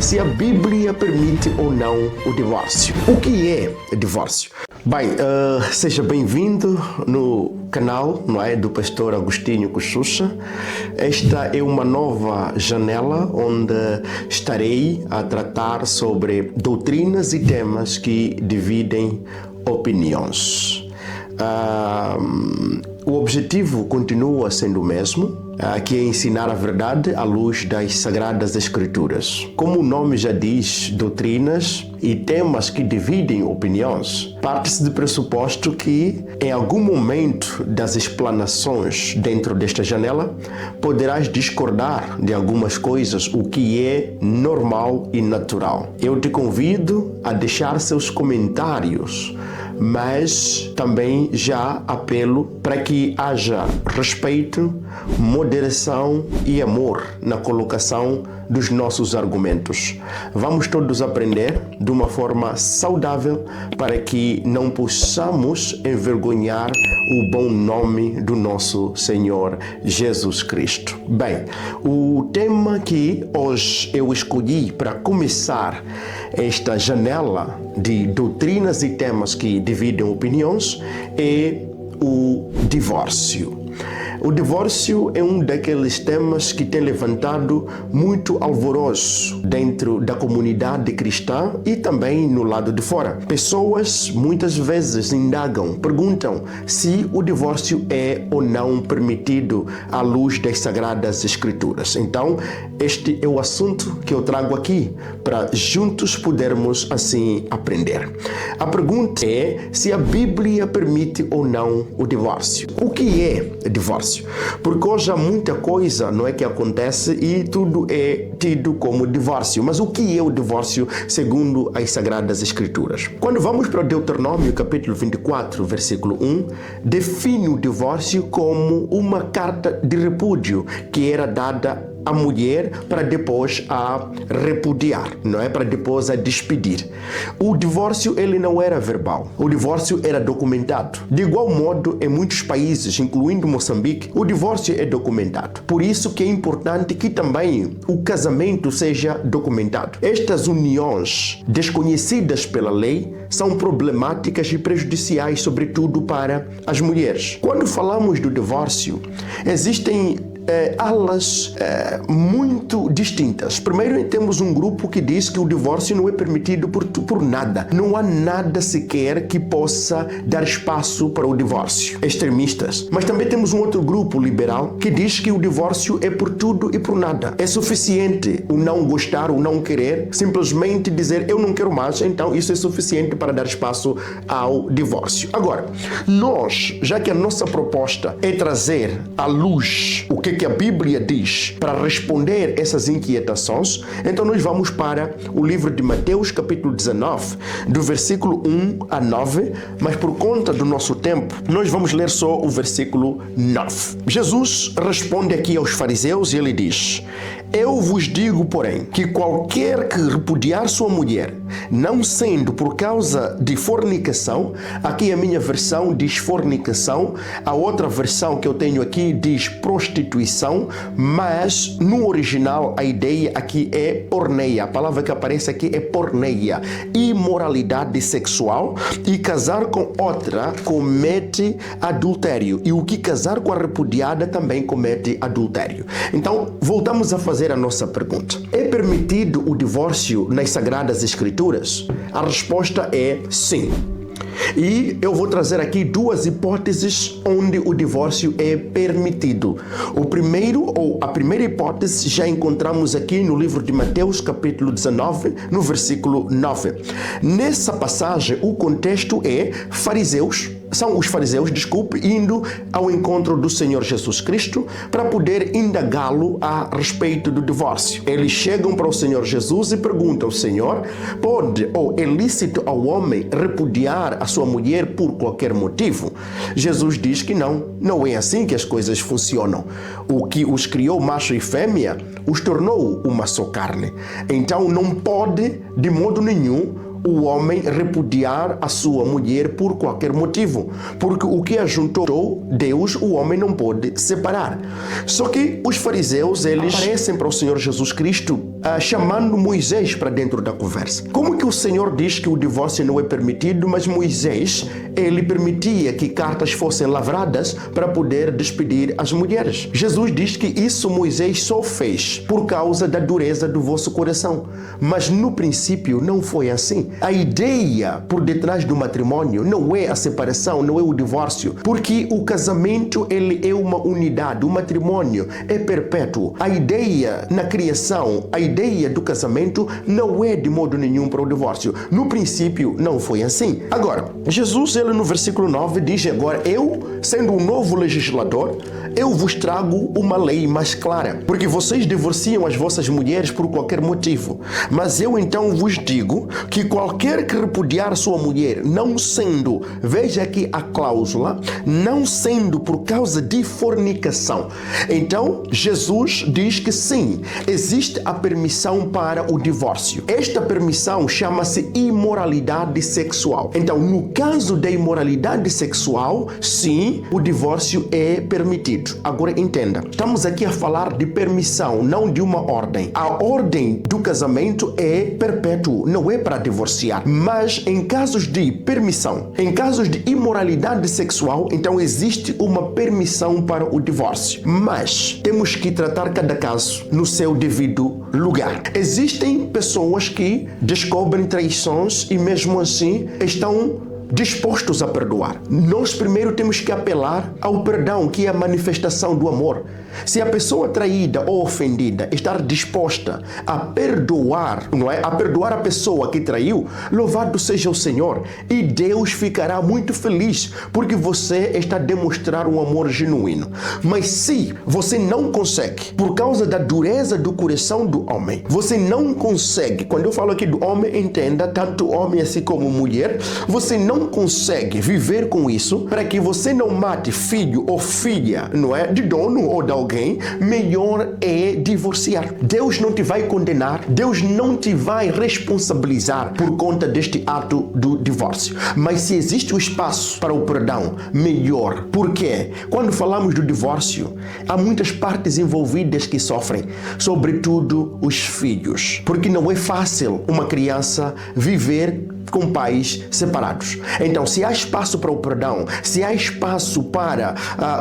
se a Bíblia permite ou não o divórcio. O que é divórcio? Bem, seja bem-vindo no canal, não é, do pastor Agostinho Coxuxa. Esta é uma nova janela onde estarei a tratar sobre doutrinas e temas que dividem opiniões. O objetivo continua sendo o mesmo, que é ensinar a verdade à luz das Sagradas Escrituras. Como o nome já diz, doutrinas e temas que dividem opiniões, parte-se do pressuposto que, em algum momento das explanações dentro desta janela, poderás discordar de algumas coisas, o que é normal e natural. Eu te convido a deixar seus comentários, mas também já apelo para que haja respeito, moderação e amor na colocação dos nossos argumentos. Vamos todos aprender de uma forma saudável para que não possamos envergonhar o bom nome do nosso Senhor Jesus Cristo. Bem, o tema que hoje eu escolhi para começar esta janela de doutrinas e temas que dividem opiniões é o divórcio. O divórcio é um daqueles temas que tem levantado muito alvoroço dentro da comunidade cristã e também no lado de fora. Pessoas muitas vezes indagam, perguntam se o divórcio é ou não permitido à luz das Sagradas Escrituras. Então, este é o assunto que eu trago aqui para juntos podermos assim aprender. A pergunta é se a Bíblia permite ou não o divórcio. O que é divórcio? Porque hoje há muita coisa, não é, que acontece e tudo é tido como divórcio. Mas o que é o divórcio segundo as Sagradas Escrituras? Quando vamos para o Deuteronômio capítulo 24, versículo 1, define o divórcio como uma carta de repúdio que era dada a mulher para depois a repudiar, não é? Para depois a despedir. O divórcio, ele não era verbal. O divórcio era documentado. De igual modo, em muitos países, incluindo Moçambique, o divórcio é documentado. Por isso que é importante que também o casamento seja documentado. Estas uniões desconhecidas pela lei são problemáticas e prejudiciais, sobretudo para as mulheres. Quando falamos do divórcio, existem alas muito distintas. Primeiro, temos um grupo que diz que o divórcio não é permitido por nada. Não há nada sequer que possa dar espaço para o divórcio. Extremistas. Mas também temos um outro grupo liberal que diz que o divórcio é por tudo e por nada. É suficiente o não gostar, o não querer, simplesmente dizer eu não quero mais, então isso é suficiente para dar espaço ao divórcio. Agora, nós, já que a nossa proposta é trazer à luz o que a Bíblia diz para responder essas inquietações, então nós vamos para o livro de Mateus capítulo 19, do versículo 1 a 9, mas por conta do nosso tempo, nós vamos ler só o versículo 9. Jesus responde aqui aos fariseus e ele diz: eu vos digo, porém, que qualquer que repudiar sua mulher, não sendo por causa de fornicação, aqui a minha versão diz fornicação, a outra versão que eu tenho aqui diz prostituição, mas no original a ideia aqui é porneia. A palavra que aparece aqui é porneia, imoralidade sexual, e casar com outra comete adultério, e o que casar com a repudiada também comete adultério. Então, voltamos a fazer a nossa pergunta. É permitido o divórcio nas Sagradas Escrituras? A resposta é sim. E eu vou trazer aqui duas hipóteses onde o divórcio é permitido. A primeira hipótese já encontramos aqui no livro de Mateus, capítulo 19, no versículo 9. Nessa passagem, o contexto é são os fariseus, indo ao encontro do Senhor Jesus Cristo para poder indagá-lo a respeito do divórcio. Eles chegam para o Senhor Jesus e perguntam: Senhor, pode ou é lícito ao homem repudiar a sua mulher por qualquer motivo? Jesus diz que não é assim que as coisas funcionam. O que os criou macho e fêmea os tornou uma só carne. Então não pode de modo nenhum o homem repudiar a sua mulher por qualquer motivo, porque o que ajuntou Deus, o homem não pode separar. Só que os fariseus, eles aparecem para o Senhor Jesus Cristo chamando Moisés para dentro da conversa. Como que o Senhor diz que o divórcio não é permitido, mas Moisés, ele permitia que cartas fossem lavradas para poder despedir as mulheres? Jesus diz que isso Moisés só fez por causa da dureza do vosso coração. Mas no princípio não foi assim. A ideia por detrás do matrimônio não é a separação, não é o divórcio, porque o casamento, ele é uma unidade, o matrimônio é perpétuo. A ideia na criação, a ideia do casamento não é de modo nenhum para o divórcio. No princípio não foi assim. Agora, Jesus, ele no versículo 9 diz: agora eu, sendo um novo legislador, eu vos trago uma lei mais clara, porque vocês divorciam as vossas mulheres por qualquer motivo. Mas eu então vos digo que qualquer que repudiar sua mulher, não sendo, veja aqui a cláusula, não sendo por causa de fornicação. Então, Jesus diz que sim, existe a permissão para o divórcio. Esta permissão chama-se imoralidade sexual. Então, no caso da imoralidade sexual, sim, o divórcio é permitido. Agora entenda, estamos aqui a falar de permissão, não de uma ordem. A ordem do casamento é perpétuo, não é para divorciar. Mas em casos de permissão, em casos de imoralidade sexual, então existe uma permissão para o divórcio. Mas temos que tratar cada caso no seu devido lugar. Existem pessoas que descobrem traições e mesmo assim estão dispostos a perdoar. Nós primeiro temos que apelar ao perdão, que é a manifestação do amor. Se a pessoa traída ou ofendida estar disposta a perdoar, não é? A perdoar a pessoa que traiu, louvado seja o Senhor, e Deus ficará muito feliz, porque você está a demonstrar um amor genuíno. Mas se você não consegue, por causa da dureza do coração do homem, você não consegue, quando eu falo aqui do homem, entenda, tanto homem assim como mulher, você não consegue viver com isso, para que você não mate filho ou filha, não é? De dono ou de alguém, melhor é divorciar. Deus não te vai condenar, Deus não te vai responsabilizar por conta deste ato do divórcio. Mas se existe o espaço para o perdão, melhor. Por quê? Quando falamos do divórcio, há muitas partes envolvidas que sofrem, sobretudo os filhos, porque não é fácil uma criança viver com pais separados. Então, se há espaço para o perdão, se há espaço para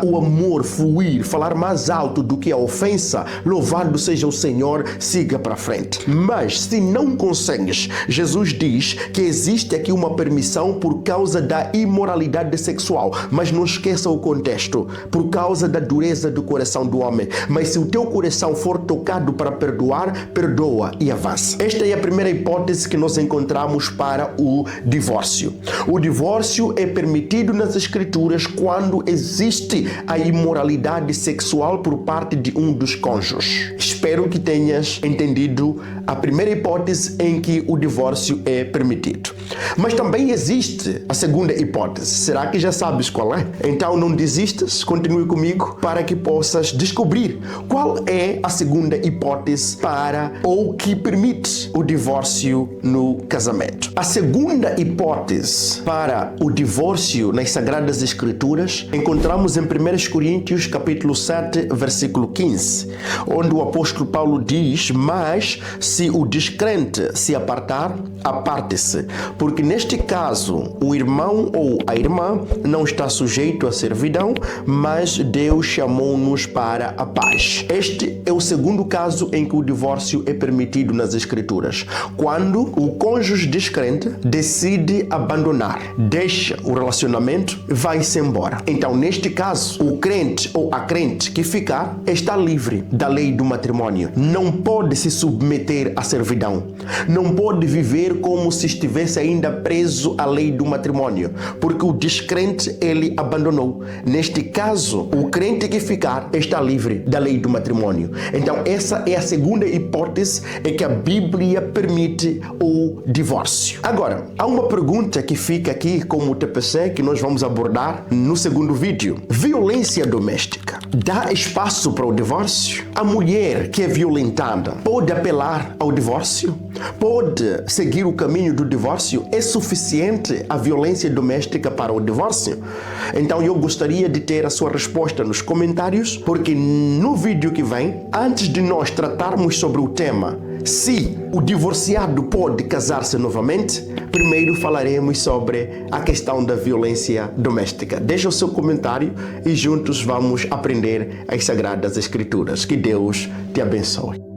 o amor fluir, falar mais alto do que a ofensa, louvado seja o Senhor, siga para frente. Mas, se não consegues, Jesus diz que existe aqui uma permissão por causa da imoralidade sexual. Mas não esqueça o contexto, por causa da dureza do coração do homem. Mas se o teu coração for tocado para perdoar, perdoa e avança. Esta é a primeira hipótese que nós encontramos para o divórcio. O divórcio é permitido nas Escrituras quando existe a imoralidade sexual por parte de um dos cônjuges. Espero que tenhas entendido a primeira hipótese em que o divórcio é permitido. Mas também existe a segunda hipótese. Será que já sabes qual é? Então não desistas, continue comigo para que possas descobrir qual é a segunda hipótese para ou que permite o divórcio no casamento. A segunda hipótese para o divórcio nas Sagradas Escrituras encontramos em 1 Coríntios capítulo 7, versículo 15, onde o apóstolo Paulo diz: mas se o descrente se apartar, aparte-se, porque neste caso o irmão ou a irmã não está sujeito à servidão, mas Deus chamou-nos para a paz. Este é o segundo caso em que o divórcio é permitido nas Escrituras, quando o cônjuge descrente decide abandonar, deixa o relacionamento, vai-se embora. Então, neste caso, o crente ou a crente que ficar está livre da lei do matrimônio. Não pode se submeter à servidão. Não pode viver como se estivesse ainda preso à lei do matrimônio, porque o descrente, ele abandonou. Neste caso, o crente que ficar está livre da lei do matrimônio. Então, essa é a segunda hipótese, é que a Bíblia permite o divórcio. Agora, Agora, há uma pergunta que fica aqui como TPC que nós vamos abordar no segundo vídeo. Violência doméstica dá espaço para o divórcio? A mulher que é violentada pode apelar ao divórcio? Pode seguir o caminho do divórcio? É suficiente a violência doméstica para o divórcio? Então eu gostaria de ter a sua resposta nos comentários, porque no vídeo que vem, antes de nós tratarmos sobre o tema se o divorciado pode casar-se novamente, primeiro falaremos sobre a questão da violência doméstica. Deixa o seu comentário e juntos vamos aprender as Sagradas Escrituras. Que Deus te abençoe.